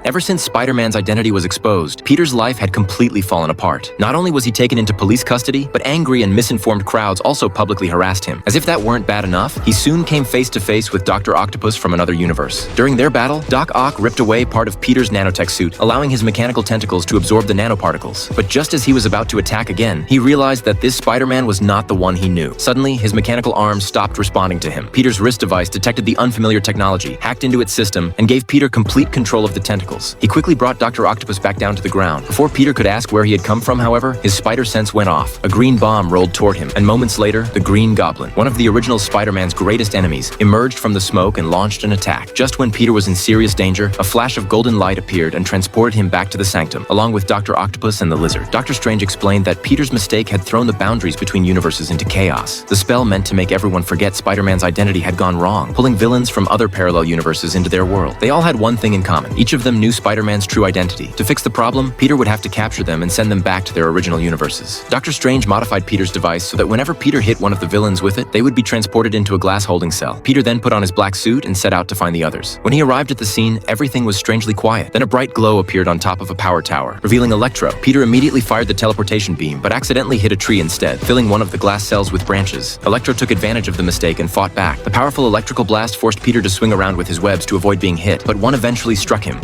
Ever since Spider-Man's identity was exposed, Peter's life had completely fallen apart. Not only was he taken into police custody, but angry and misinformed crowds also publicly harassed him. As if that weren't bad enough, he soon came face to face with Dr. Octopus from another universe. During their battle, Doc Ock ripped away part of Peter's nanotech suit, allowing his mechanical tentacles to absorb the nanoparticles. But just as he was about to attack again, he realized that this Spider-Man was not the one he knew. Suddenly, his mechanical arms stopped responding to him. Peter's wrist device detected the unfamiliar technology, hacked into its system, and gave Peter complete control of the tentacles. He quickly brought Dr. Octopus back down to the ground. Before Peter could ask where he had come from, however, his spider sense went off. A green bomb rolled toward him, and moments later, the Green Goblin, one of the original Spider-Man's greatest enemies, emerged from the smoke and launched an attack. Just when Peter was in serious danger, a flash of golden light appeared and transported him back to the Sanctum, along with Dr. Octopus and the Lizard. Doctor Strange explained that Peter's mistake had thrown the boundaries between universes into chaos. The spell meant to make everyone forget Spider-Man's identity had gone wrong, pulling villains from other parallel universes into their world. They all had one thing in common. Each of them knew Spider-Man's true identity. To fix the problem, Peter would have to capture them and send them back to their original universes. Doctor Strange modified Peter's device so that whenever Peter hit one of the villains with it, they would be transported into a glass holding cell. Peter then put on his black suit and set out to find the others. When he arrived at the scene, everything was strangely quiet. Then a bright glow appeared on top of a power tower, revealing Electro. Peter immediately fired the teleportation beam, but accidentally hit a tree instead, filling one of the glass cells with branches. Electro took advantage of the mistake and fought back. The powerful electrical blast forced Peter to swing around with his webs to avoid being hit, but one eventually struck him.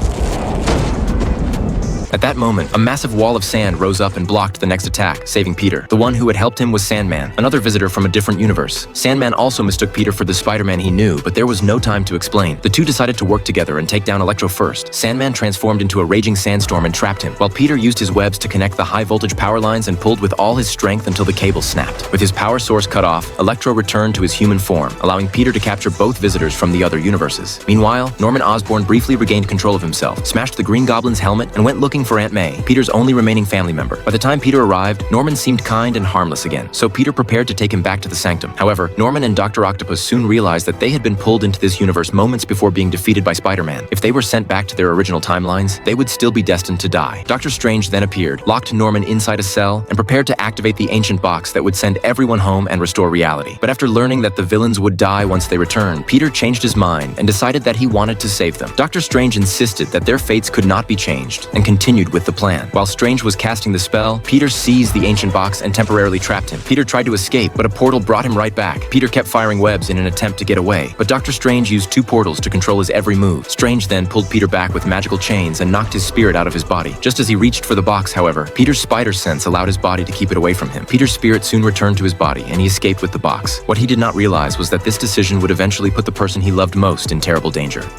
At that moment, a massive wall of sand rose up and blocked the next attack, saving Peter. The one who had helped him was Sandman, another visitor from a different universe. Sandman also mistook Peter for the Spider-Man he knew, but there was no time to explain. The two decided to work together and take down Electro first. Sandman transformed into a raging sandstorm and trapped him, while Peter used his webs to connect the high-voltage power lines and pulled with all his strength until the cable snapped. With his power source cut off, Electro returned to his human form, allowing Peter to capture both visitors from the other universes. Meanwhile, Norman Osborn briefly regained control of himself, smashed the Green Goblin's helmet, and went looking for Aunt May, Peter's only remaining family member. By the time Peter arrived, Norman seemed kind and harmless again, so Peter prepared to take him back to the Sanctum. However, Norman and Dr. Octopus soon realized that they had been pulled into this universe moments before being defeated by Spider-Man. If they were sent back to their original timelines, they would still be destined to die. Doctor Strange then appeared, locked Norman inside a cell, and prepared to activate the ancient box that would send everyone home and restore reality. But after learning that the villains would die once they returned, Peter changed his mind and decided that he wanted to save them. Doctor Strange insisted that their fates could not be changed and continued with the plan. While Strange was casting the spell, Peter seized the ancient box and temporarily trapped him. Peter tried to escape, but a portal brought him right back. Peter kept firing webs in an attempt to get away, but Doctor Strange used two portals to control his every move. Strange then pulled Peter back with magical chains and knocked his spirit out of his body. Just as he reached for the box, however, Peter's spider sense allowed his body to keep it away from him. Peter's spirit soon returned to his body, and he escaped with the box. What he did not realize was that this decision would eventually put the person he loved most in terrible danger.